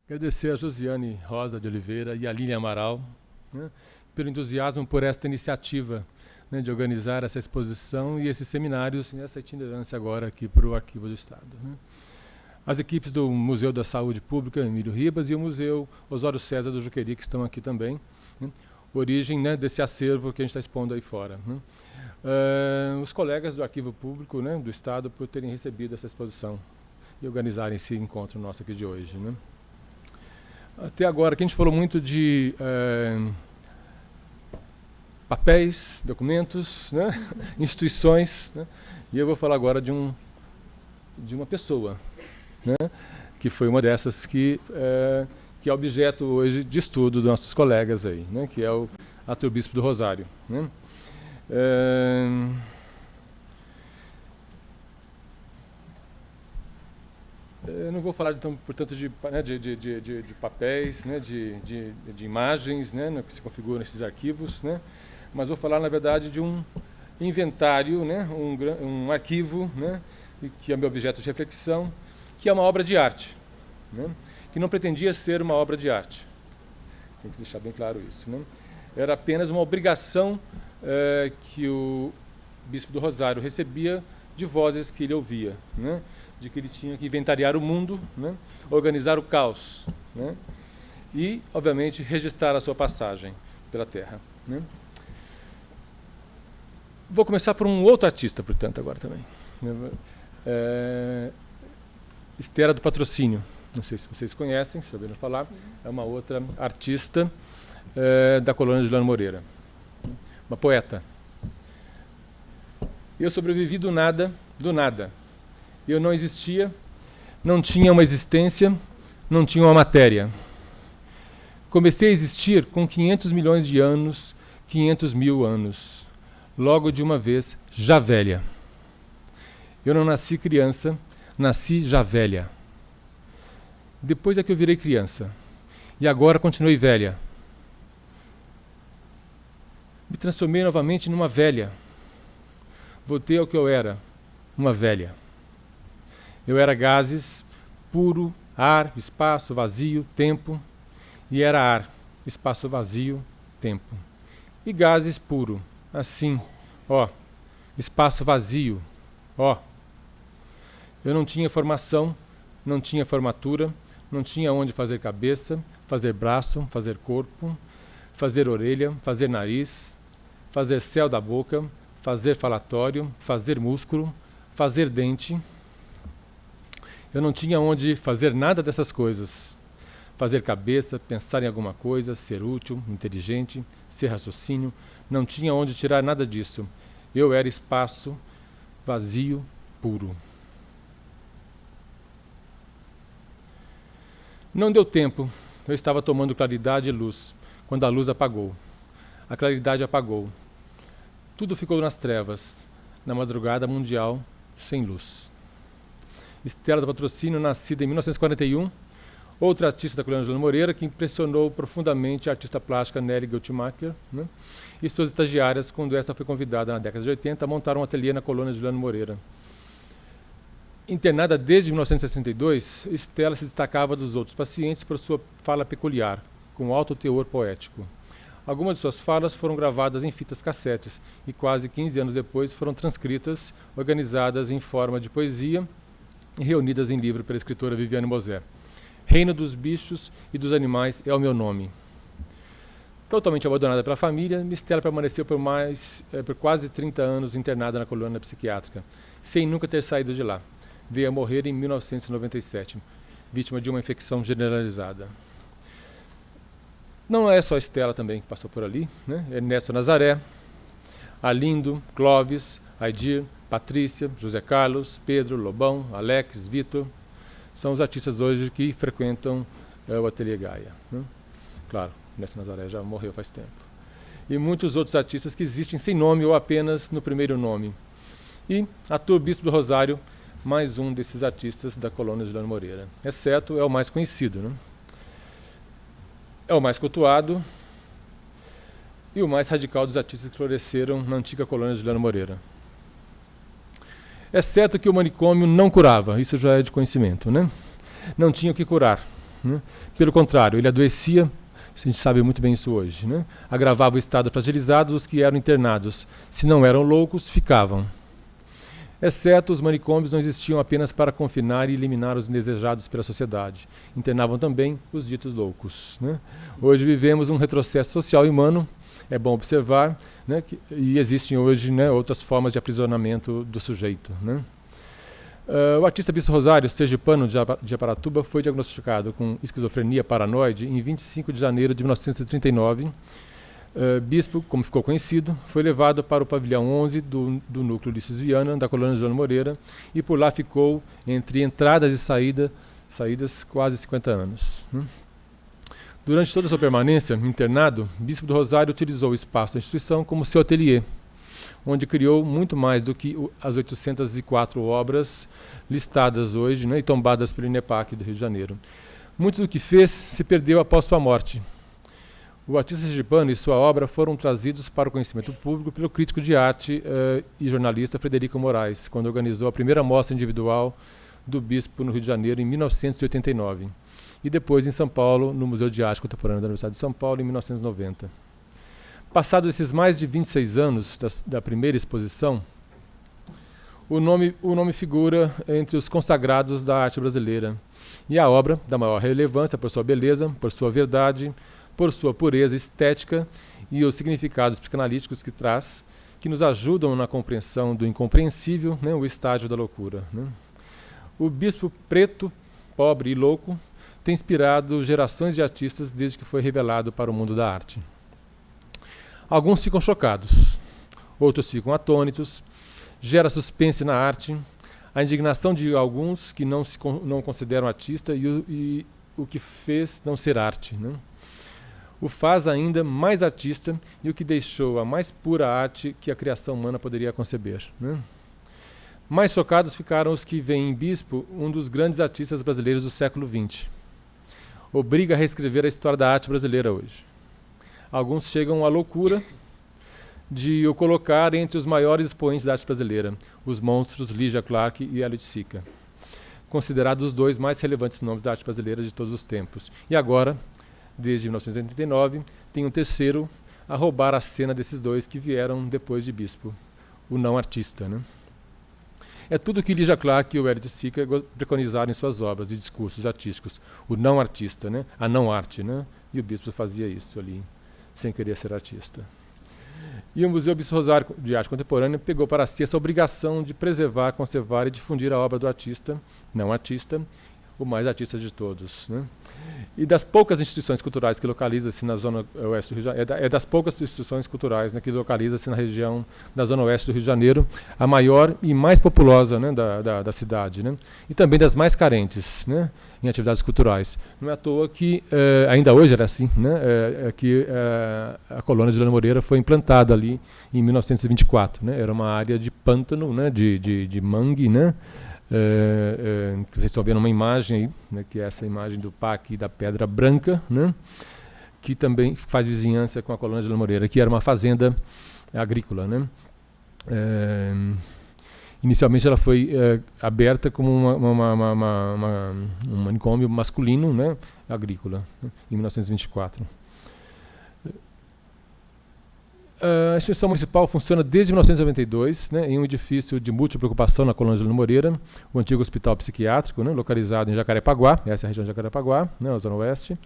Agradecer a Josiane Rosa de Oliveira e a Lília Amaral, né, pelo entusiasmo por esta iniciativa, né, de organizar essa exposição e esses seminários e essa itinerância agora aqui para o Arquivo do Estado. Né. As equipes do Museu da Saúde Pública, Emílio Ribas, e o Museu Osório César do Juqueri, que estão aqui também. Né, origem, né, desse acervo que a gente está expondo aí fora. Né. Os colegas do Arquivo Público, né, do Estado por terem recebido essa exposição e organizarem esse encontro nosso aqui de hoje. Né. Até agora, aqui a gente falou muito de papéis, documentos, né, instituições, né, e eu vou falar agora de uma pessoa, né, que foi uma dessas que é objeto hoje de estudo dos nossos colegas aí, né, que é o arcebispo do Rosário. Né. Eu não vou falar, então, portanto, de papéis, né, de imagens, né, que se configuram nesses arquivos, né, mas vou falar, na verdade, de um inventário, né, um arquivo, né, que é meu objeto de reflexão, que é uma obra de arte, né, que não pretendia ser uma obra de arte. Tem que deixar bem claro isso. Né. Era apenas uma obrigação que o Bispo do Rosário recebia de vozes que ele ouvia, né, de que ele tinha que inventariar o mundo, né, organizar o caos, né, e, obviamente, registrar a sua passagem pela Terra. Né. Vou começar por um outro artista, portanto, agora também. Estera do Patrocínio. Não sei se vocês conhecem, se ouviram falar. Sim. É uma outra artista da colônia de Juliano Moreira. Uma poeta. Eu sobrevivi do nada, do nada. Eu não existia, não tinha uma existência, não tinha uma matéria. Comecei a existir com 500 milhões de anos, 500 mil anos. Logo de uma vez, já velha. Eu não nasci criança, nasci já velha. Depois é que eu virei criança. E agora continuei velha. Me transformei novamente numa velha. Voltei ao que eu era, uma velha. Eu era gases, puro, ar, espaço, vazio, tempo. E era ar, espaço vazio, tempo. E gases puro, assim, ó, espaço vazio, ó. Eu não tinha formação, não tinha formatura, não tinha onde fazer cabeça, fazer braço, fazer corpo, fazer orelha, fazer nariz, fazer céu da boca, fazer falatório, fazer músculo, fazer dente. Eu não tinha onde fazer nada dessas coisas. Fazer cabeça, pensar em alguma coisa, ser útil, inteligente, ser raciocínio. Não tinha onde tirar nada disso. Eu era espaço, vazio, puro. Não deu tempo. Eu estava tomando claridade e luz, quando a luz apagou. A claridade apagou. Tudo ficou nas trevas, na madrugada mundial, sem luz. Estera do Patrocínio, nascida em 1941, outra artista da colônia de Juliano Moreira, que impressionou profundamente a artista plástica Nelly Guttmacher, né, e suas estagiárias, quando esta foi convidada na década de 80 a montar um ateliê na colônia de Juliano Moreira. Internada desde 1962, Estela se destacava dos outros pacientes por sua fala peculiar, com alto teor poético. Algumas de suas falas foram gravadas em fitas cassetes e quase 15 anos depois foram transcritas, organizadas em forma de poesia e reunidas em livro pela escritora Viviane Mosé. Reino dos bichos e dos animais é o meu nome. Totalmente abandonada pela família, Estela permaneceu por quase 30 anos internada na colônia psiquiátrica, sem nunca ter saído de lá. Veio a morrer em 1997, vítima de uma infecção generalizada. Não é só Estela também que passou por ali, né? Ernesto Nazaré, Arlindo, Clóvis, Aidir, Patrícia, José Carlos, Pedro, Lobão, Alex, Vitor, são os artistas hoje que frequentam o Ateliê Gaia. Né? Claro, Ernesto Nazaré já morreu faz tempo. E muitos outros artistas que existem sem nome ou apenas no primeiro nome. E Arthur Bispo do Rosário, mais um desses artistas da colônia de Juliano Moreira. Exceto, é o mais conhecido. Né? É o mais cultuado e o mais radical dos artistas que floresceram na antiga colônia de Juliano Moreira. Exceto que o manicômio não curava, isso já é de conhecimento, né? Não tinha o que curar. né? Pelo contrário, ele adoecia, a gente sabe muito bem isso hoje, né? Agravava o estado fragilizado dos que eram internados. Se não eram loucos, ficavam. Exceto os manicômios não existiam apenas para confinar e eliminar os indesejados pela sociedade. Internavam também os ditos loucos, né? Hoje vivemos um retrocesso social e humano, é bom observar, né, e existem hoje, né, outras formas de aprisionamento do sujeito, né? O artista Bispo Rosário, sergipano de Aparatuba, foi diagnosticado com esquizofrenia paranoide em 25 de janeiro de 1939. Bispo, como ficou conhecido, foi levado para o pavilhão 11 do núcleo Ulisses Viana, da colônia João Moreira, e por lá ficou entre entradas e saídas quase 50 anos. Durante toda a sua permanência internado, Bispo do Rosário utilizou o espaço da instituição como seu ateliê, onde criou muito mais do que as 804 obras listadas hoje, né, e tombadas pelo INEPAC do Rio de Janeiro. Muito do que fez se perdeu após sua morte. O artista sergipano e sua obra foram trazidos para o conhecimento público pelo crítico de arte e jornalista Frederico Moraes, quando organizou a primeira mostra individual do bispo no Rio de Janeiro em 1989. E depois em São Paulo, no Museu de Arte Contemporânea da Universidade de São Paulo, em 1990. Passados esses mais de 26 anos da primeira exposição, o nome figura entre os consagrados da arte brasileira. E a obra, da maior relevância por sua beleza, por sua verdade, por sua pureza estética e os significados psicanalíticos que traz, que nos ajudam na compreensão do incompreensível, né, o estágio da loucura, né? O bispo preto, pobre e louco tem inspirado gerações de artistas desde que foi revelado para o mundo da arte. Alguns ficam chocados, outros ficam atônitos, gera suspense na arte, a indignação de alguns que não consideram artista e o que fez não ser arte, né? O faz ainda mais artista e o que deixou a mais pura arte que a criação humana poderia conceber, né? Mais chocados ficaram os que veem em Bispo um dos grandes artistas brasileiros do século XX. Obriga a reescrever a história da arte brasileira hoje. Alguns chegam à loucura de o colocar entre os maiores expoentes da arte brasileira, os monstros Lígia Clark e Elliot Sica, considerados os dois mais relevantes nomes da arte brasileira de todos os tempos. E agora, desde 1989, tem um terceiro a roubar a cena desses dois que vieram depois de Bispo, o não artista, né? É tudo que Lígia Clark e o Elliot Sica preconizaram em suas obras e discursos artísticos. O não artista, né? A não arte, né? E o Bispo fazia isso ali, sem querer ser artista. E o Museu Bispo Rosário de Arte Contemporânea pegou para si essa obrigação de preservar, conservar e difundir a obra do artista, não artista, o mais artista de todos, né? E das poucas instituições culturais que localiza-se na zona oeste do Rio de Janeiro, é das poucas instituições culturais, né, que localiza-se na região da zona oeste do Rio de Janeiro, a maior e mais populosa, né, da cidade, né? E também das mais carentes, né, em atividades culturais. Não é à toa que, ainda hoje era assim, né, que a colônia de João Moreira foi implantada ali em 1924. Né? Era uma área de pântano, né, de mangue, né? Vocês estão vendo uma imagem aí, né, que é essa imagem do Parque da Pedra Branca, né, que também faz vizinhança com a colônia de João Moreira, que era uma fazenda agrícola, né. Inicialmente ela foi aberta como um manicômio masculino, né, agrícola, né, em 1924. A instituição municipal funciona desde 1992, né, em um edifício de múltipla ocupação na colônia de João Moreira, o antigo hospital psiquiátrico, né, localizado em Jacarepaguá, essa é a região de Jacarepaguá, né, a zona oeste,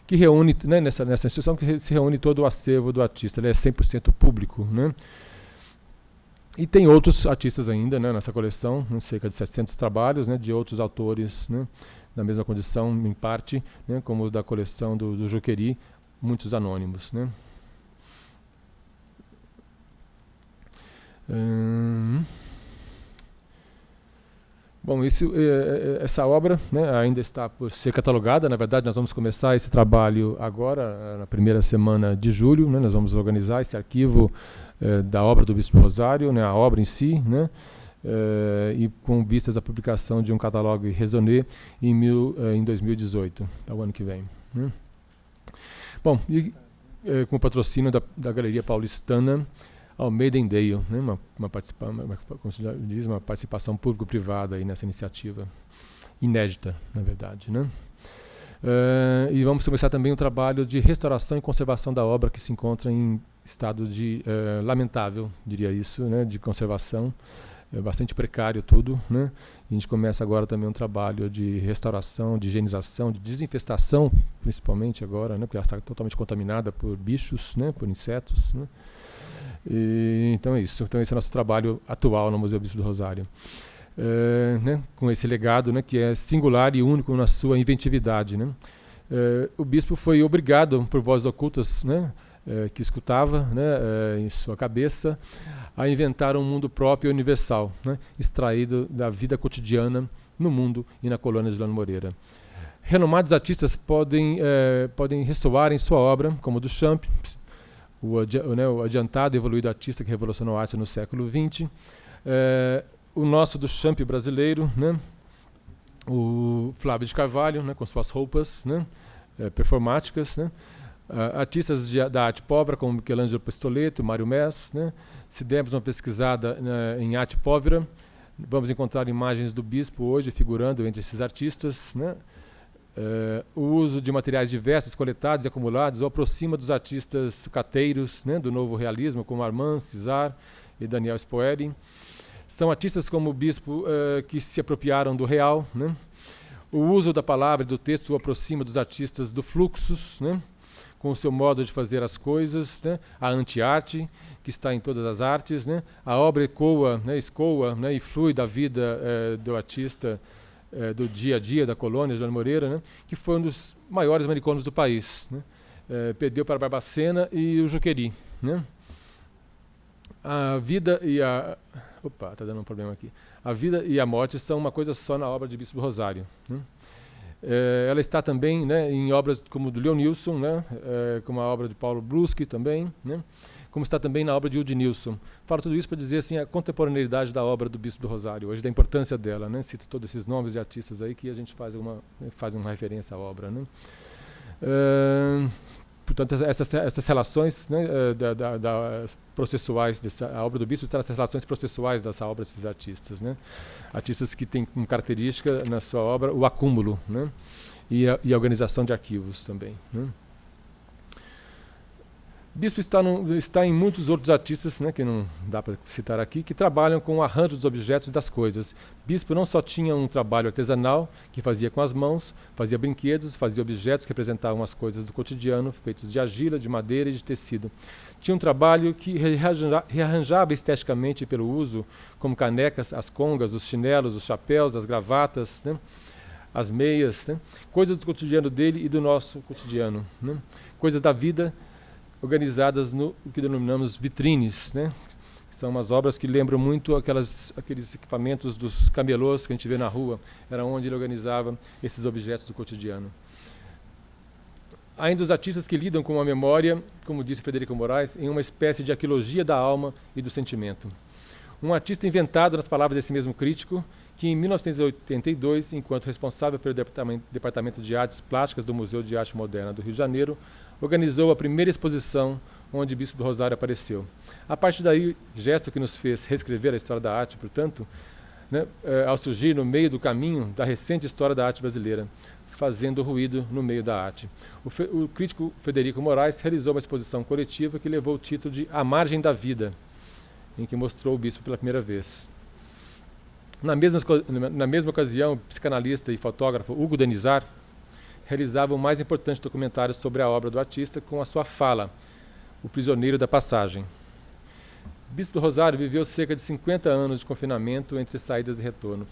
que reúne, né, nessa instituição que se reúne todo o acervo do artista. Ele é 100% público, né, e tem outros artistas ainda, né, nessa coleção, cerca de 700 trabalhos, né, de outros autores, né, na mesma condição, em parte, né, como os da coleção do Juqueri, muitos anônimos, né. Bom, essa obra, né, ainda está por ser catalogada. Na verdade, nós vamos começar esse trabalho agora, na primeira semana de julho, né, nós vamos organizar esse arquivo da obra do Bispo Rosário, né, a obra em si, né, e com vistas à publicação de um catálogo raisonné em 2018, ao ano que vem, né. Bom, e com o patrocínio da Galeria Paulistana Almeida Dale, né, uma participação público-privada aí nessa iniciativa. inédita, na verdade, né? E vamos começar também um trabalho de restauração e conservação da obra que se encontra em estado de lamentável, diria isso, né, de conservação, bastante precário tudo, né? E a gente começa agora também um trabalho de restauração, de higienização, de desinfestação, principalmente agora, né, porque ela está totalmente contaminada por bichos, né, por insetos, né? Então é isso. Então esse é o nosso trabalho atual no Museu Bispo do Rosário. Né, com esse legado, né, que é singular e único na sua inventividade, né? O bispo foi obrigado, por vozes ocultas, né, que escutava, né, em sua cabeça, a inventar um mundo próprio e universal, né, extraído da vida cotidiana no mundo e na colônia de Lano Moreira. Renomados artistas podem ressoar em sua obra, como Duchamp, o adiantado e evoluído artista que revolucionou a arte no século XX, o nosso Duchamp brasileiro, né? O Flávio de Carvalho, né? Com suas roupas, né? Performáticas, né? Artistas da arte povera, como Michelangelo Pistoletto, Mário Mess, né? Se dermos uma pesquisada em arte povera, vamos encontrar imagens do bispo hoje figurando entre esses artistas, né? O uso de materiais diversos, coletados e acumulados, o aproxima dos artistas sucateiros, né? Do novo realismo, como Armand César e Daniel Spoeri. São artistas como o bispo que se apropriaram do real, né? O uso da palavra e do texto o aproxima dos artistas do fluxus, né? Com o seu modo de fazer as coisas, né? A anti-arte, que está em todas as artes, né? A obra escoa, né? E flui da vida do artista do dia a dia da colônia de Lano Moreira, né? Que foi um dos maiores manicômios do país, né? Perdeu para Barbacena e o Juqueri, né? A vida e a... Opa, está dando um problema aqui. A vida e a morte são uma coisa só na obra de Bispo do Rosário, né? Ela está também, né, em obras como do Leonilson, né, como a obra de Paulo Bruschi também, né, como está também na obra de Udinilson. Falo tudo isso para dizer assim, a contemporaneidade da obra do Bispo do Rosário, hoje, da importância dela, né? Cito todos esses nomes de artistas aí que a gente faz uma referência à obra, né? Portanto, essas relações, né, processuais, a obra do bispo está nessas relações processuais dessa obra desses artistas, né? Artistas que têm como característica na sua obra o acúmulo, né? E a organização de arquivos também, né? Bispo está em muitos outros artistas, né, que não dá para citar aqui, que trabalham com o arranjo dos objetos e das coisas. Bispo não só tinha um trabalho artesanal, que fazia com as mãos, fazia brinquedos, fazia objetos que representavam as coisas do cotidiano, feitos de argila, de madeira e de tecido. Tinha um trabalho que rearranjava esteticamente pelo uso, como canecas, as congas, os chinelos, os chapéus, as gravatas, né, as meias, né, coisas do cotidiano dele e do nosso cotidiano, né, coisas da vida, organizadas no que denominamos vitrines, né? São umas obras que lembram muito aqueles equipamentos dos camelôs que a gente vê na rua. Era onde ele organizava esses objetos do cotidiano. Ainda os artistas que lidam com a memória, como disse Frederico Moraes, em uma espécie de arqueologia da alma e do sentimento. Um artista inventado, nas palavras desse mesmo crítico, que em 1982, enquanto responsável pelo Departamento de Artes Plásticas do Museu de Arte Moderna do Rio de Janeiro, organizou a primeira exposição onde Bispo do Rosário apareceu. A partir daí, gesto que nos fez reescrever a história da arte, portanto, né, ao surgir no meio do caminho da recente história da arte brasileira, fazendo ruído no meio da arte. O crítico Frederico Moraes realizou uma exposição coletiva que levou o título de A Margem da Vida, em que mostrou o Bispo pela primeira vez. Na mesma ocasião, o psicanalista e fotógrafo Hugo Denizar realizava o mais importante documentário sobre a obra do artista com a sua fala, O Prisioneiro da Passagem. Bispo do Rosário viveu cerca de 50 anos de confinamento entre saídas e retorno.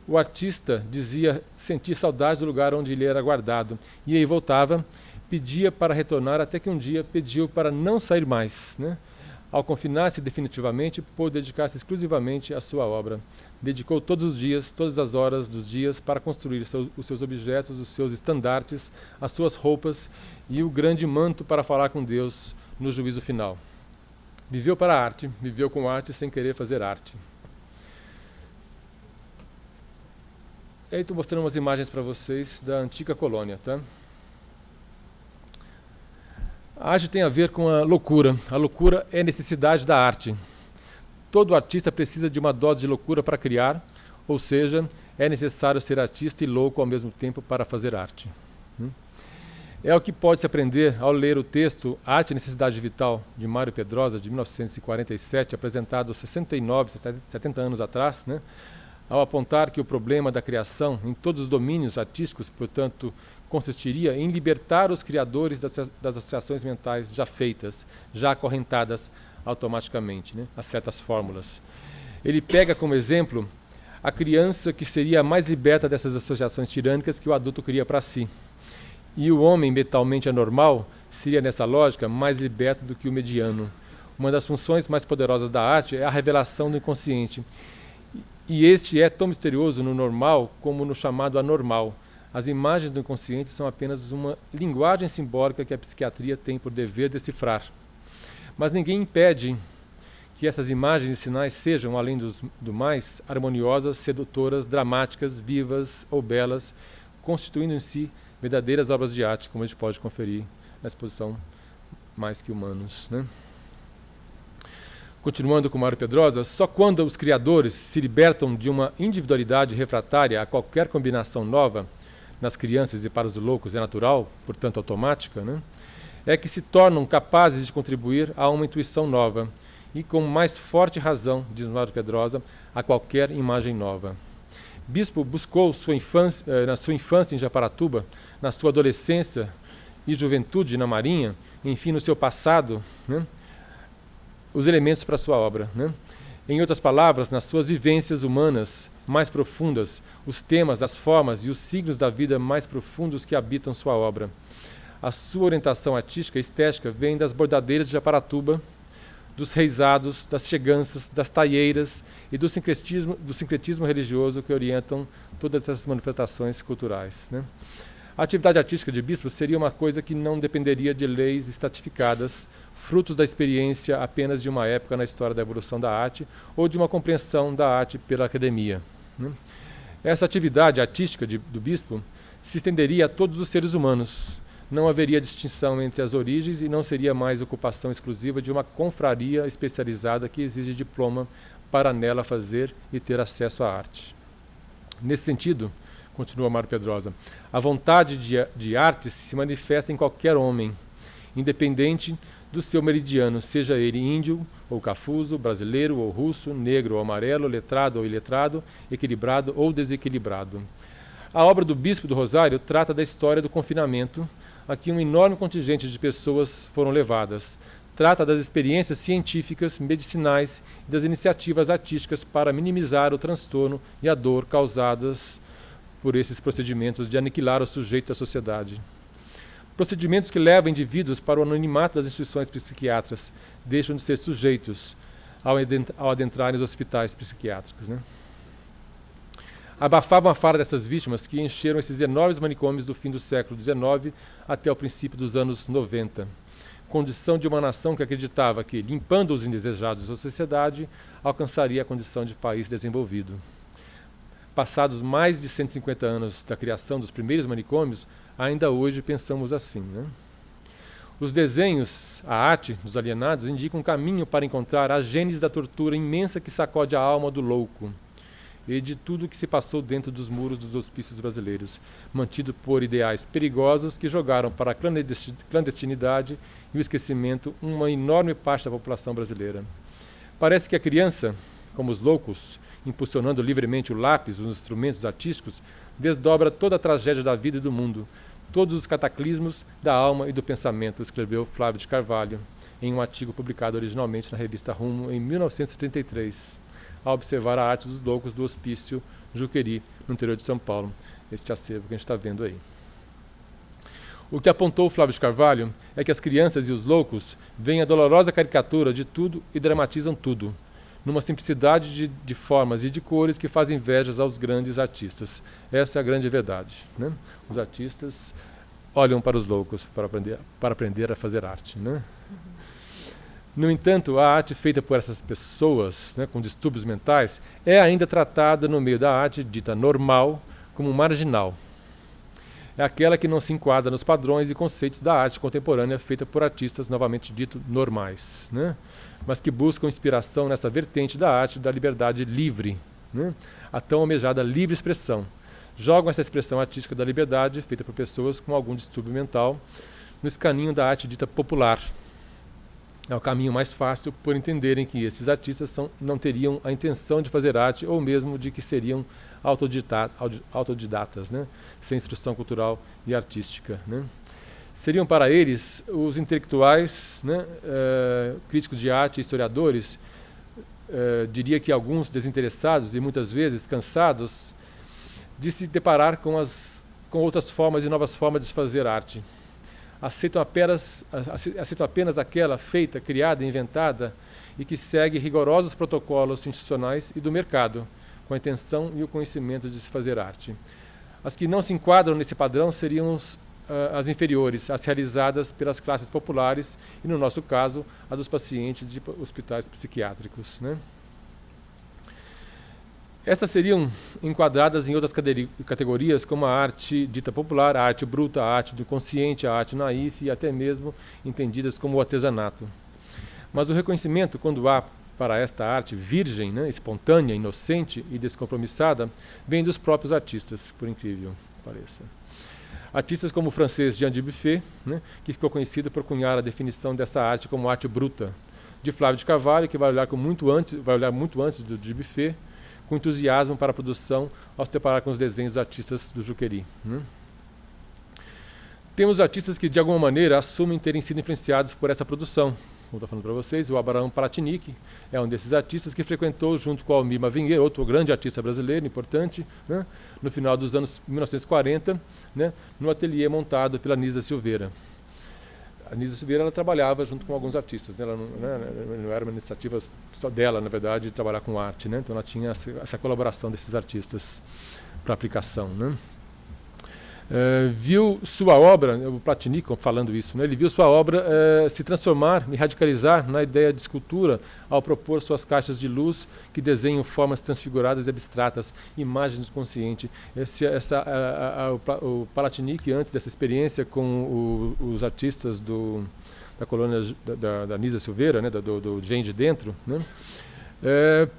O artista dizia sentir saudade do lugar onde ele era guardado, e aí voltava, pedia para retornar, até que um dia pediu para não sair mais, né? Ao confinar-se definitivamente, pôde dedicar-se exclusivamente à sua obra. Dedicou todos os dias, todas as horas dos dias para construir os seus objetos, os seus estandartes, as suas roupas e o grande manto para falar com Deus no juízo final. Viveu para a arte, viveu com arte sem querer fazer arte. Aí estou mostrando umas imagens para vocês da antiga colônia, tá? A arte tem a ver com a loucura. A loucura é necessidade da arte. Todo artista precisa de uma dose de loucura para criar, ou seja, é necessário ser artista e louco ao mesmo tempo para fazer arte. É o que pode-se aprender ao ler o texto Arte e Necessidade Vital, de Mário Pedrosa, de 1947, apresentado 69, 70 anos atrás, né? Ao apontar que o problema da criação em todos os domínios artísticos, portanto, consistiria em libertar os criadores das associações mentais já feitas, já acorrentadas automaticamente, né, a certas fórmulas. Ele pega como exemplo a criança que seria a mais liberta dessas associações tirânicas que o adulto cria para si. E o homem mentalmente anormal seria, nessa lógica, mais liberto do que o mediano. Uma das funções mais poderosas da arte é a revelação do inconsciente. E este é tão misterioso no normal como no chamado anormal. As imagens do inconsciente são apenas uma linguagem simbólica que a psiquiatria tem por dever decifrar. Mas ninguém impede que essas imagens e sinais sejam, além do mais, harmoniosas, sedutoras, dramáticas, vivas ou belas, constituindo em si verdadeiras obras de arte, como a gente pode conferir na exposição Mais que Humanos, né? Continuando com Mário Pedrosa, só quando os criadores se libertam de uma individualidade refratária a qualquer combinação nova, nas crianças e para os loucos é natural, portanto automática, né? É que se tornam capazes de contribuir a uma intuição nova e com mais forte razão, diz Mário Pedrosa, a qualquer imagem nova. Bispo buscou na sua infância em Japaratuba, na sua adolescência e juventude na Marinha, enfim, no seu passado, né, os elementos para a sua obra, né? Em outras palavras, nas suas vivências humanas mais profundas, os temas, as formas e os signos da vida mais profundos que habitam sua obra. A sua orientação artística e estética vem das bordadeiras de Japaratuba, dos reisados, das cheganças, das taieiras e do sincretismo religioso que orientam todas essas manifestações culturais, né? A atividade artística de bispo seria uma coisa que não dependeria de leis estratificadas, frutos da experiência apenas de uma época na história da evolução da arte ou de uma compreensão da arte pela academia, né? Essa atividade artística do bispo se estenderia a todos os seres humanos. Não haveria distinção entre as origens e não seria mais ocupação exclusiva de uma confraria especializada que exige diploma para nela fazer e ter acesso à arte. Nesse sentido, continua Mário Pedrosa, a vontade de arte se manifesta em qualquer homem, independente do seu meridiano, seja ele índio ou cafuso, brasileiro ou russo, negro ou amarelo, letrado ou iletrado, equilibrado ou desequilibrado. A obra do Bispo do Rosário trata da história do confinamento, a que um enorme contingente de pessoas foram levadas. Trata das experiências científicas, medicinais e das iniciativas artísticas para minimizar o transtorno e a dor causadas por esses procedimentos de aniquilar o sujeito da sociedade. Procedimentos que levam indivíduos para o anonimato das instituições psiquiátricas, deixam de ser sujeitos ao adentrarem os hospitais psiquiátricos, né? Abafavam a fala dessas vítimas que encheram esses enormes manicômios do fim do século XIX até o princípio dos anos 90. Condição de uma nação que acreditava que, limpando os indesejados da sociedade, alcançaria a condição de país desenvolvido. Passados mais de 150 anos da criação dos primeiros manicômios, ainda hoje pensamos assim, né? Os desenhos, a arte dos alienados, indicam um caminho para encontrar a gênese da tortura imensa que sacode a alma do louco e de tudo que se passou dentro dos muros dos hospícios brasileiros, mantido por ideais perigosos que jogaram para a clandestinidade e o esquecimento uma enorme parte da população brasileira. Parece que a criança, como os loucos, impulsionando livremente o lápis, os instrumentos artísticos, desdobra toda a tragédia da vida e do mundo, todos os cataclismos da alma e do pensamento, escreveu Flávio de Carvalho, em um artigo publicado originalmente na revista Rumo, em 1933. A observar a arte dos loucos do Hospício Juqueri, no interior de São Paulo. Este acervo que a gente está vendo aí. O que apontou Flávio de Carvalho é que as crianças e os loucos veem a dolorosa caricatura de tudo e dramatizam tudo, numa simplicidade de formas e de cores que fazem invejas aos grandes artistas. Essa é a grande verdade, né? Os artistas olham para os loucos para aprender a fazer arte, né? No entanto, a arte feita por essas pessoas, né, com distúrbios mentais é ainda tratada no meio da arte dita normal como marginal. É aquela que não se enquadra nos padrões e conceitos da arte contemporânea feita por artistas novamente dito normais, né, mas que buscam inspiração nessa vertente da arte da liberdade livre, né? A tão almejada livre expressão. Jogam essa expressão artística da liberdade, feita por pessoas com algum distúrbio mental, no escaninho da arte dita popular. É o caminho mais fácil por entenderem que esses artistas não teriam a intenção de fazer arte ou mesmo de que seriam autodidatas, né? Sem instrução cultural e artística, né? Seriam para eles os intelectuais, né? Críticos de arte e historiadores, diria que alguns desinteressados e muitas vezes cansados de se deparar com outras formas e novas formas de se fazer arte. Aceitam apenas aquela feita, criada, inventada e que segue rigorosos protocolos institucionais e do mercado, com a intenção e o conhecimento de se fazer arte. As que não se enquadram nesse padrão seriam as inferiores, as realizadas pelas classes populares e, no nosso caso, a dos pacientes de hospitais psiquiátricos, né? Essas seriam enquadradas em outras categorias, como a arte dita popular, a arte bruta, a arte do consciente, a arte naif e até mesmo entendidas como o artesanato. Mas o reconhecimento, quando há para esta arte virgem, né, espontânea, inocente e descompromissada, vem dos próprios artistas, por incrível que pareça. Artistas como o francês Jean Dubuffet, né, que ficou conhecido por cunhar a definição dessa arte como arte bruta, de Flávio de Carvalho, que vai olhar muito antes do Dubuffet, com entusiasmo para a produção ao se deparar com os desenhos dos artistas do Juqueri, né? Temos artistas que, de alguma maneira, assumem terem sido influenciados por essa produção. Como estou falando para vocês, o Abraham Palatinic é um desses artistas que frequentou, junto com o Almir Mavinier, outro grande artista brasileiro, importante, né, no final dos anos 1940, né, no ateliê montado pela Nisa Silveira. A Nisa Silveira ela trabalhava junto com alguns artistas, né? Ela não era uma iniciativa só dela, na verdade, de trabalhar com arte, né? Então ela tinha essa colaboração desses artistas para aplicação, né? Viu sua obra, o Platinic falando isso, né? Ele viu sua obra se transformar e radicalizar na ideia de escultura ao propor suas caixas de luz que desenham formas transfiguradas e abstratas, imagens do consciente. O Platinic, antes dessa experiência com os artistas da colônia da Nisa Silveira, né? do Gen de Dentro, né?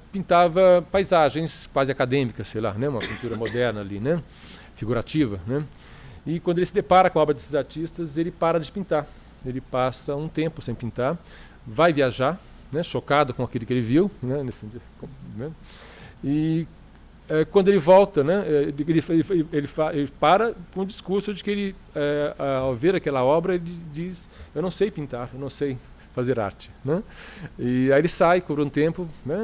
Pintava paisagens quase acadêmicas, sei lá, né? Uma pintura moderna ali, né? Figurativa, né? E quando ele se depara com a obra desses artistas, ele para de pintar. Ele passa um tempo sem pintar, vai viajar, né, chocado com aquilo que ele viu, né, e quando ele volta, né, ele para com o discurso de que ele, ao ver aquela obra, ele diz: eu não sei pintar, eu não sei fazer arte, né? E aí ele sai por um tempo, né?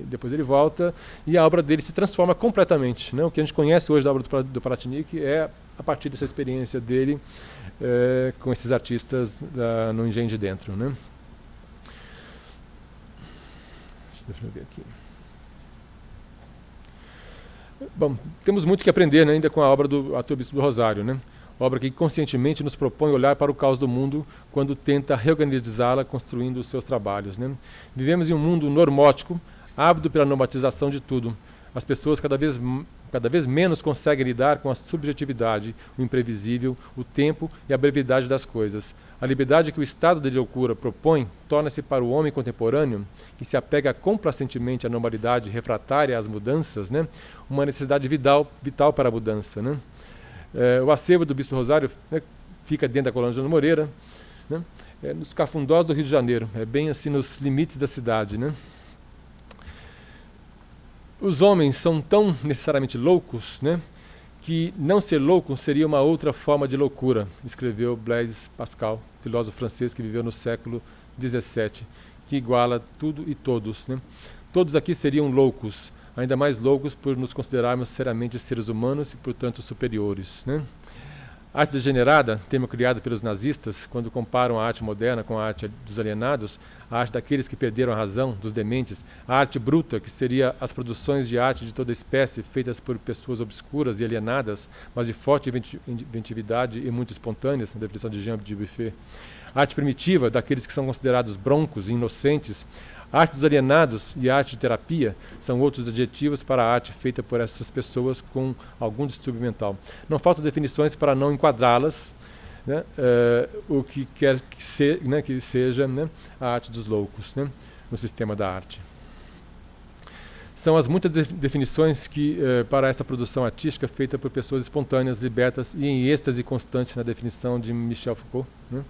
Depois ele volta e a obra dele se transforma completamente, né? O que a gente conhece hoje da obra do Palatinic é a partir dessa experiência dele com esses artistas no Engenho de Dentro, né? Deixa eu ver aqui. Bom, temos muito que aprender, né, ainda com a obra do Arthur Bispo do Rosário, né? Obra que conscientemente nos propõe olhar para o caos do mundo quando tenta reorganizá-la construindo os seus trabalhos, né? Vivemos em um mundo normótico, ávido pela normatização de tudo. As pessoas cada vez menos conseguem lidar com a subjetividade, o imprevisível, o tempo e a brevidade das coisas. A liberdade que o estado de loucura propõe torna-se para o homem contemporâneo, que se apega complacentemente à normalidade refratária às mudanças, né, uma necessidade vital para a mudança, né? O acervo do Bispo Rosário, né, fica dentro da colônia de Ana Moreira, né, nos cafundós do Rio de Janeiro, bem assim nos limites da cidade, né? Os homens são tão necessariamente loucos, né, que não ser louco seria uma outra forma de loucura, escreveu Blaise Pascal, filósofo francês que viveu no século XVII, que iguala tudo e todos, né? Todos aqui seriam loucos, ainda mais loucos por nos considerarmos seriamente seres humanos e, portanto, superiores, né? A arte degenerada, termo criado pelos nazistas, quando comparam a arte moderna com a arte dos alienados, a arte daqueles que perderam a razão, dos dementes, a arte bruta, que seria as produções de arte de toda espécie, feitas por pessoas obscuras e alienadas, mas de forte inventividade e muito espontâneas, na definição de Jean Dubuffet. A arte primitiva, daqueles que são considerados broncos e inocentes. A arte dos alienados e a arte de terapia são outros adjetivos para a arte feita por essas pessoas com algum distúrbio mental. Não faltam definições para não enquadrá-las, né, o que quer que seja, né, a arte dos loucos, né, no sistema da arte. São as muitas definições que para essa produção artística feita por pessoas espontâneas, libertas e em êxtase constante, na definição de Michel Foucault, né,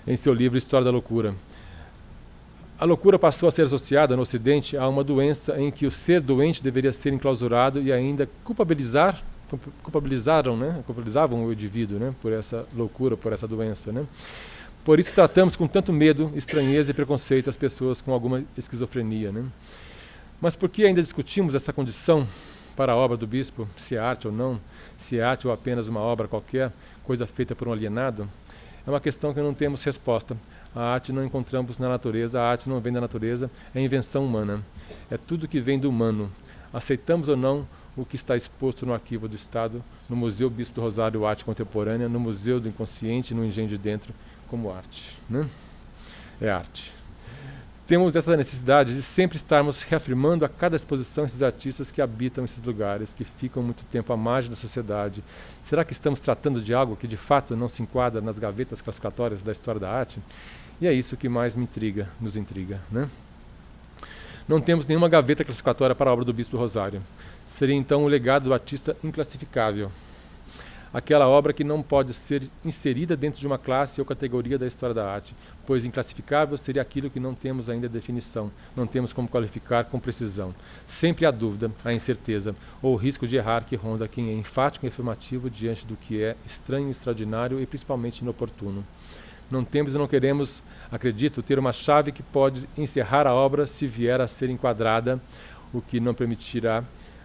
em seu livro História da Loucura. A loucura passou a ser associada no Ocidente a uma doença em que o ser doente deveria ser enclausurado e ainda culpabilizavam o indivíduo, né, por essa loucura, por essa doença, né. Por isso tratamos com tanto medo, estranheza e preconceito as pessoas com alguma esquizofrenia, né. Mas por que ainda discutimos essa condição para a obra do bispo, se é arte ou não, se é arte ou apenas uma obra qualquer, coisa feita por um alienado? É uma questão que não temos resposta. A arte não encontramos na natureza, a arte não vem da natureza, é invenção humana. É tudo que vem do humano. Aceitamos ou não o que está exposto no arquivo do Estado, no Museu Bispo do Rosário Arte Contemporânea, no Museu do Inconsciente, no Engenho de Dentro, como arte, né? É arte. Temos essa necessidade de sempre estarmos reafirmando a cada exposição esses artistas que habitam esses lugares, que ficam muito tempo à margem da sociedade. Será que estamos tratando de algo que de fato não se enquadra nas gavetas classificatórias da história da arte? E é isso que mais nos intriga, né? Não temos nenhuma gaveta classificatória para a obra do Bispo do Rosário. Seria então o legado do artista inclassificável. Aquela obra que não pode ser inserida dentro de uma classe ou categoria da história da arte, pois inclassificável seria aquilo que não temos ainda definição, não temos como qualificar com precisão. Sempre há dúvida, a incerteza, ou o risco de errar que ronda quem é enfático e afirmativo diante do que é estranho, extraordinário e principalmente inoportuno. Não temos e não queremos, acredito, ter uma chave que pode encerrar a obra se vier a ser enquadrada, o que não permitirá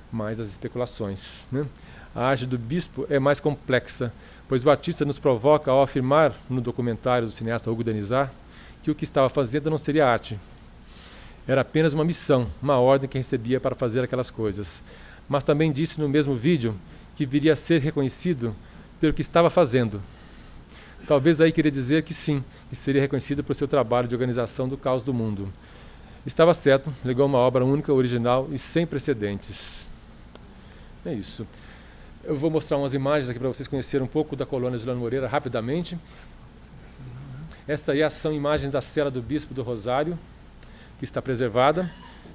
mais as especulações, né? A arte do bispo é mais complexa, pois o artista nos provoca ao afirmar no documentário do cineasta Hugo Denisart que o que estava fazendo não seria arte. Era apenas uma missão, uma ordem que recebia para fazer aquelas coisas. Mas também disse no mesmo vídeo que viria a ser reconhecido pelo que estava fazendo. Talvez aí queria dizer que sim, que seria reconhecido por seu trabalho de organização do caos do mundo. Estava certo, legou uma obra única, original e sem precedentes. É isso. Eu vou mostrar umas imagens aqui para vocês conhecerem um pouco da colônia Juliano Moreira rapidamente. Esta aí são imagens da cela do Bispo do Rosário, que está preservada.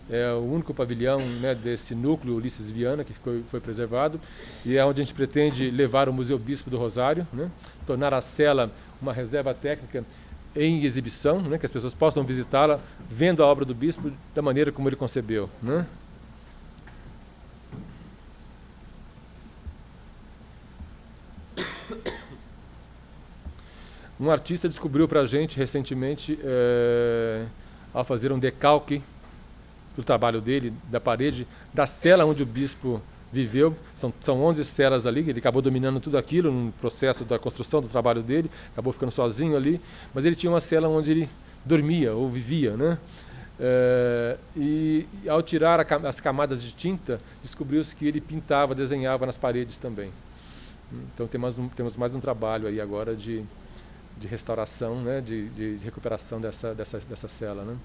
É o único pavilhão, né, desse núcleo Ulisses Viana que foi preservado. E é onde a gente pretende levar o Museu Bispo do Rosário, né, tornar a cela uma reserva técnica em exibição, né, que as pessoas possam visitá-la vendo a obra do Bispo da maneira como ele concebeu, né. Um artista descobriu para a gente recentemente, ao fazer um decalque do trabalho dele, da parede, da cela onde o bispo viveu. São 11 celas ali, ele acabou dominando tudo aquilo no processo da construção do trabalho dele, acabou ficando sozinho ali, mas ele tinha uma cela onde ele dormia ou vivia, né? E ao tirar as camadas de tinta, descobriu-se que ele pintava, desenhava nas paredes também. Então temos mais um trabalho aí agora de restauração, né, de recuperação dessa cela, né.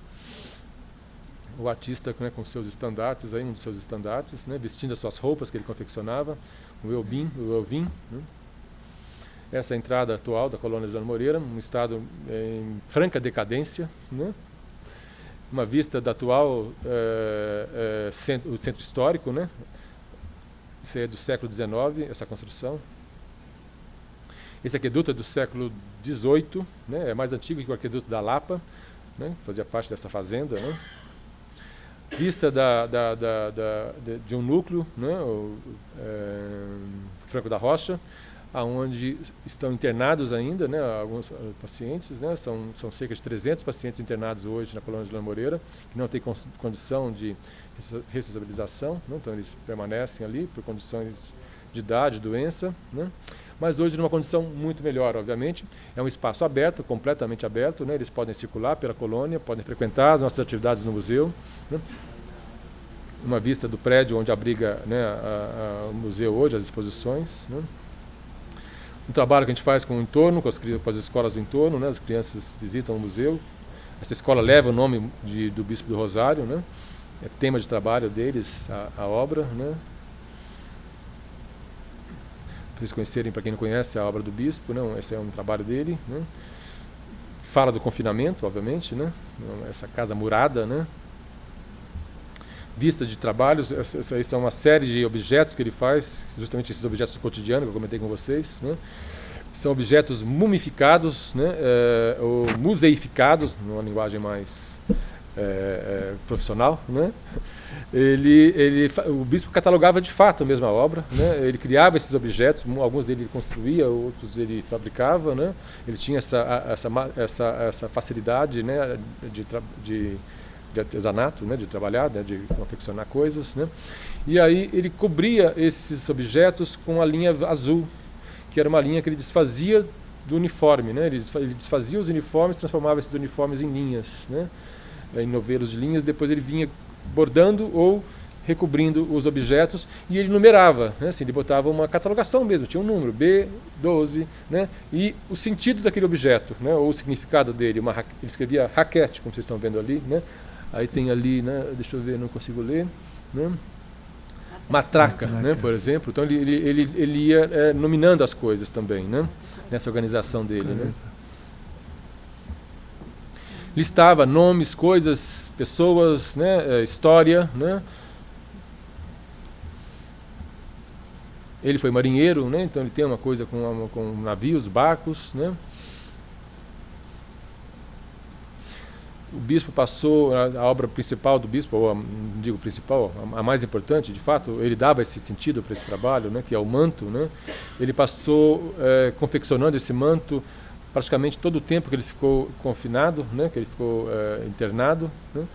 O artista, né, com seus estandartes, aí, um dos seus estandartes, né, vestindo as suas roupas que ele confeccionava, o Elvin, né. Essa é a entrada atual da colônia Juliano Moreira, um estado em franca decadência, né. Uma vista da atual o centro histórico, né. Isso é do século XIX, essa construção. Esse aqueduto é do século XVIII, né, é mais antigo que o aqueduto da Lapa, né, fazia parte dessa fazenda, né. Vista de um núcleo, né, Franco da Rocha, onde estão internados ainda, né, alguns pacientes, né, são cerca de 300 pacientes internados hoje na colônia de Juliano Moreira, que não têm condição de ressocialização, né, então eles permanecem ali por condições de idade, doença, né. Mas hoje numa condição muito melhor, obviamente. É um espaço aberto, completamente aberto, né? Eles podem circular pela colônia, podem frequentar as nossas atividades no museu, né? Uma vista do prédio onde abriga, né, o museu hoje, as exposições, né? Um trabalho que a gente faz com o entorno, com as escolas do entorno, né? As crianças visitam o museu. Essa escola leva o nome do Bispo do Rosário, né? É tema de trabalho deles, a obra, né? Para vocês conhecerem, para quem não conhece, a obra do bispo, né? Esse é um trabalho dele, né? Fala do confinamento, obviamente, né? Essa casa murada, né? vista de trabalhos. Essa aí são uma série de objetos que ele faz, justamente esses objetos do cotidiano que eu comentei com vocês, né? São objetos mumificados, né? Ou museificados, numa linguagem mais profissional, né? O bispo catalogava de fato a mesma obra, né? Ele criava esses objetos, alguns dele ele construía, outros ele fabricava, né? Ele tinha essa facilidade, né? de artesanato, né? De trabalhar, né? De confeccionar coisas, né? E aí ele cobria esses objetos com a linha azul, que era uma linha que ele desfazia do uniforme, né? Ele desfazia os uniformes, transformava esses uniformes em linhas, né? Em novelos de linhas. Depois ele vinha bordando ou recobrindo os objetos e ele numerava, né? Assim, ele botava uma catalogação mesmo, tinha um número, B12, né? E o sentido daquele objeto, né? Ou o significado dele, ele escrevia raquete, como vocês estão vendo ali, né? Aí tem ali, né? Deixa eu ver, não consigo ler, né? Matraca, né? Por exemplo. Então ele ia nominando as coisas também, né? Nessa organização dele, né? Listava nomes, coisas, pessoas, né? História, né? Ele foi marinheiro, né? Então ele tem uma coisa com navios, barcos, né? O bispo passou, a obra principal do bispo, ou não digo principal, a mais importante, de fato, ele dava esse sentido para esse trabalho, né? Que é o manto, né? Ele passou confeccionando esse manto praticamente todo o tempo que ele ficou confinado, né? Que ele ficou internado, né?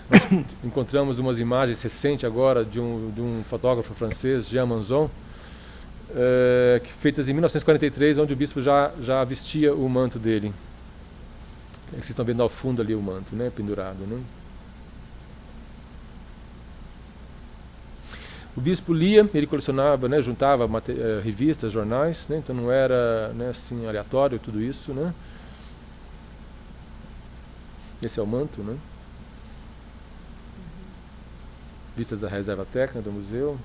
Nós encontramos umas imagens recentes agora de um fotógrafo francês, Jean Manzon, feitas em 1943, onde o bispo já vestia o manto dele. Vocês estão vendo ao fundo ali o manto, né, pendurado, né? O bispo lia, ele colecionava, né, juntava revistas, jornais, né? Então não era, né, assim, aleatório tudo isso, né? Esse é o manto, né? Vistas da reserva técnica do museu,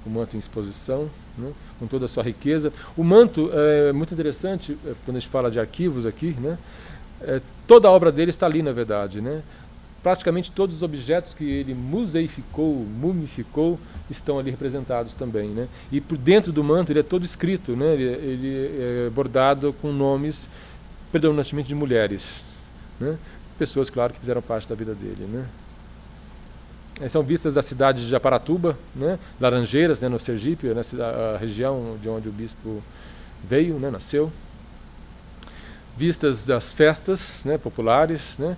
o manto em exposição, né, com toda a sua riqueza. O manto é muito interessante, quando a gente fala de arquivos aqui, né? Toda a obra dele está ali, na verdade, né? Praticamente todos os objetos que ele museificou, mumificou, estão ali representados também, né? E por dentro do manto ele é todo escrito, né? Ele é bordado com nomes predominantemente de mulheres, né? Pessoas, claro, que fizeram parte da vida dele, né? São vistas da cidade de Aparatuba, né? Laranjeiras, né? No Sergipe, a região de onde o bispo veio, né? Nasceu. Vistas das festas, né, populares, né?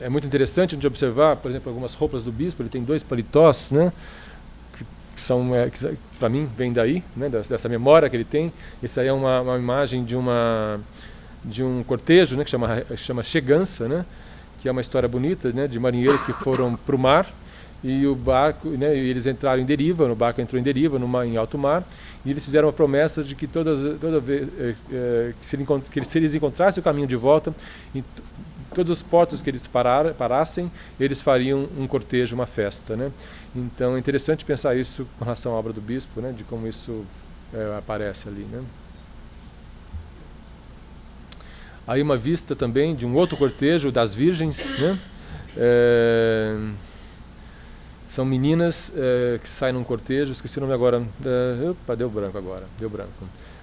É muito interessante a gente observar, por exemplo, algumas roupas do bispo. Ele tem 2 paletós, né, que são, que para mim, vem daí, né, dessa memória que ele tem. Essa aí é uma imagem de um cortejo, né, que chama Chegança, né, que é uma história bonita, né, de marinheiros que foram para o mar. E o barco, né, e eles entraram em deriva, o barco entrou em deriva em alto mar, e eles fizeram uma promessa de que toda vez que se eles encontrassem o caminho de volta, em todos os portos que eles parassem, eles fariam um cortejo, uma festa, né? Então é interessante pensar isso com relação à obra do bispo, né, de como isso aparece ali, né? Aí uma vista também de um outro cortejo das virgens, né? São meninas que saem num cortejo, esqueci o nome agora, deu branco agora,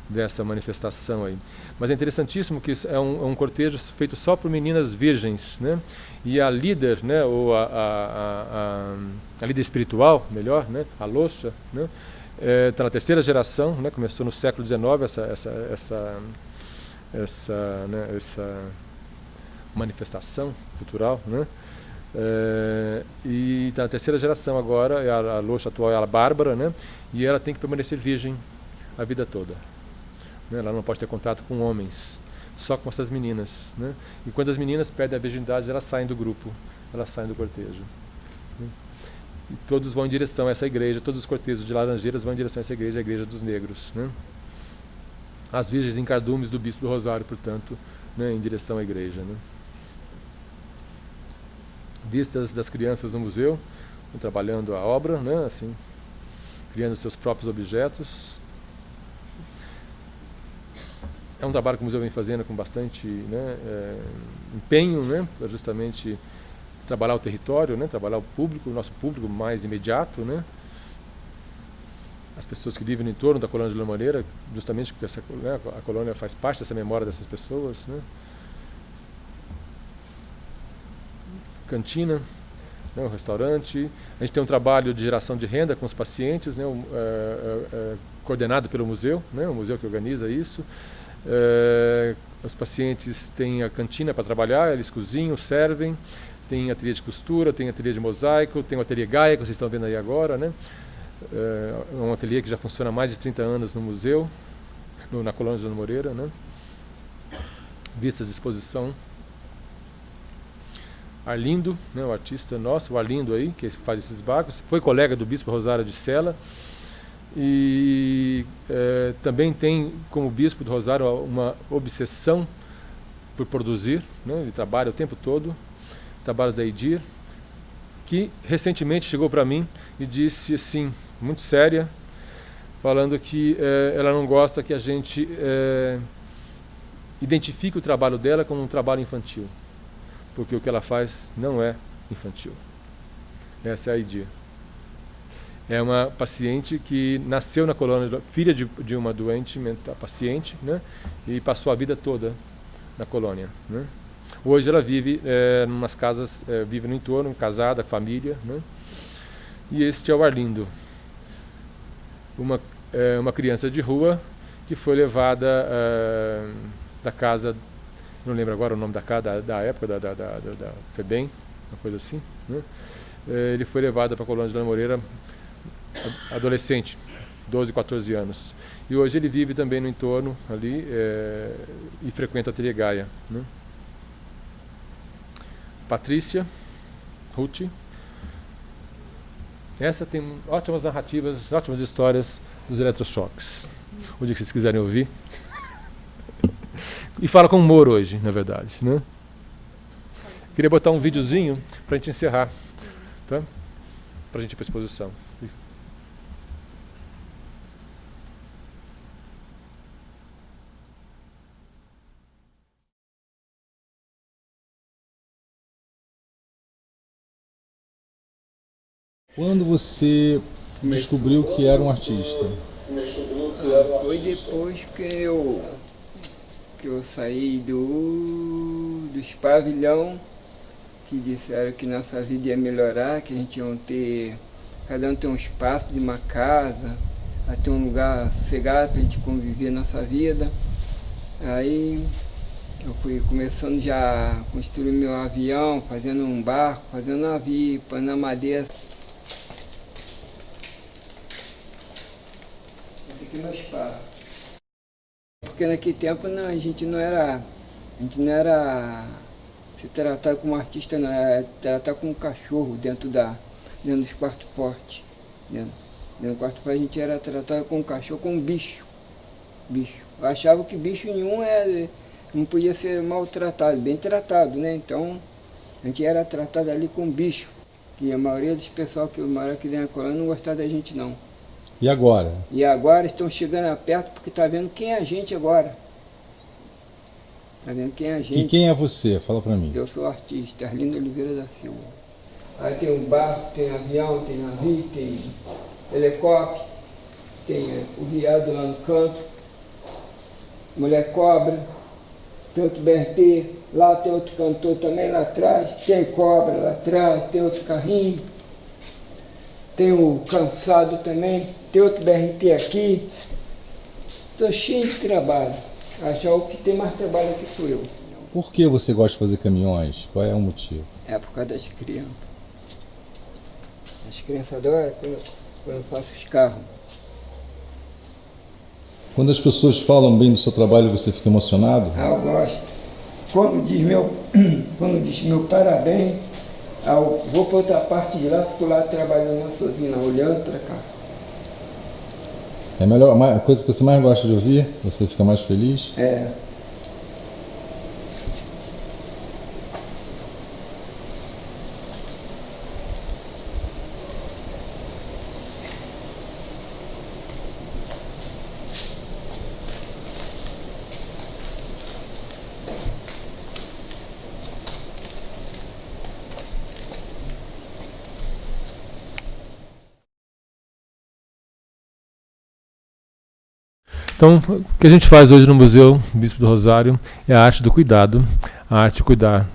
dessa manifestação aí. Mas é interessantíssimo que é um cortejo feito só por meninas virgens, né? E a líder, né, ou a líder espiritual, melhor, né, a Loxa, né, está na 3ª geração, né, começou no século XIX essa manifestação cultural, né? E está na 3ª geração agora. A Loxa atual é a Bárbara, né? E ela tem que permanecer virgem a vida toda, né? Ela não pode ter contato com homens, só com essas meninas, né? E quando as meninas perdem a virgindade, elas saem do grupo, elas saem do cortejo, né? E todos vão em direção a essa igreja, todos os cortejos de Laranjeiras vão em direção a essa igreja, a Igreja dos Negros, né? As virgens em cardumes do Bispo do Rosário, portanto, né, em direção à igreja, né? Vistas das crianças no museu, trabalhando a obra, né, assim, criando seus próprios objetos. É um trabalho que o museu vem fazendo com bastante, né, empenho, né, para justamente trabalhar o território, né? Trabalhar o público, o nosso público mais imediato, né? As pessoas que vivem no entorno da colônia de Lamoreira, justamente porque né, a colônia faz parte dessa memória dessas pessoas, né? Cantina, né, um restaurante. A gente tem um trabalho de geração de renda com os pacientes, né, coordenado pelo museu, né, o museu que organiza isso. Os pacientes têm a cantina para trabalhar, eles cozinham, servem, tem ateliê de costura, tem ateliê de mosaico, tem o ateliê Gaia, que vocês estão vendo aí agora, né? É um ateliê que já funciona há mais de 30 anos no museu, na colônia de Lamoreira, né? Vistas de exposição. Arlindo, né, o artista nosso, o Arlindo aí, que faz esses barcos, foi colega do bispo Rosário de Sela e também tem como bispo do Rosário uma obsessão por produzir, né, ele trabalha o tempo todo, trabalhos da Eidir, que recentemente chegou para mim e disse assim, muito séria, falando que ela não gosta que a gente identifique o trabalho dela como um trabalho infantil, porque o que ela faz não é infantil. Essa é a Eidir. É uma paciente que nasceu na colônia, filha de uma doente mental, paciente, né, e passou a vida toda na colônia, né. Hoje ela vive em umas casas, vive no entorno, casada, família, né, e este é o Arlindo. Uma criança de rua que foi levada da casa, não lembro agora o nome da casa, da época, da FEBEM, uma coisa assim, né? Ele foi levado para a colônia de Lamoreira, adolescente, 12, 14 anos. E hoje ele vive também no entorno ali e frequenta o ateliê Gaia, né? Patrícia, Ruth. Essa tem ótimas narrativas, ótimas histórias dos eletrochoques. O dia que vocês quiserem ouvir. E fala com humor hoje, na verdade, né? Queria botar um videozinho para a gente encerrar, tá? Para a gente ir para a exposição. Quando você descobriu que era um artista? Foi depois que eu saí dos pavilhão, que disseram que nossa vida ia melhorar, que a gente ia ter, cada um ter um espaço de uma casa, a ter um lugar sossegado para a gente conviver nossa vida. Aí eu fui começando já a construir meu avião, fazendo um barco, fazendo um navio, pondo na madeira. Esse aqui é meu espaço. Porque naquele tempo não, a gente não era se tratar como artista, não, era tratar como um cachorro dentro dos quartos fortes. Dentro do quarto forte a gente era tratado como um cachorro, como um bicho. Eu achava que bicho nenhum não podia ser maltratado, bem tratado, né? Então a gente era tratado ali como bicho, que a maioria dos pessoal que mora aqui dentro da colônia não gostava da gente não. E agora? E agora estão chegando perto porque tá vendo quem é a gente agora. Tá vendo quem é a gente. E quem é você? Fala pra mim. Eu sou artista, Arlindo Oliveira da Silva. Aí tem um barco, tem avião, tem navio, tem helicóptero, tem o riado lá no canto, mulher cobra, tem outro BRT, lá tem outro cantor também lá atrás, tem cobra lá atrás, tem outro carrinho, tem o cansado também, tem outro BRT aqui. Estou cheio de trabalho. Acho que o que tem mais trabalho aqui sou eu. Por que você gosta de fazer caminhões? Qual é o motivo? É por causa das crianças. As crianças adoram quando eu faço os carros. Quando as pessoas falam bem do seu trabalho, você fica emocionado? Ah, eu gosto. Quando diz meu parabéns, eu vou para outra parte de lá, fico lá trabalhando sozinho, olhando para cá. É a coisa que você mais gosta de ouvir? Você fica mais feliz? É. Então, o que a gente faz hoje no Museu Bispo do Rosário é a arte do cuidado, a arte de cuidar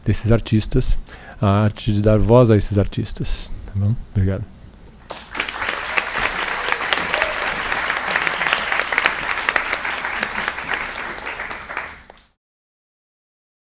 desses artistas, a arte de dar voz a esses artistas. Tá bom? Obrigado.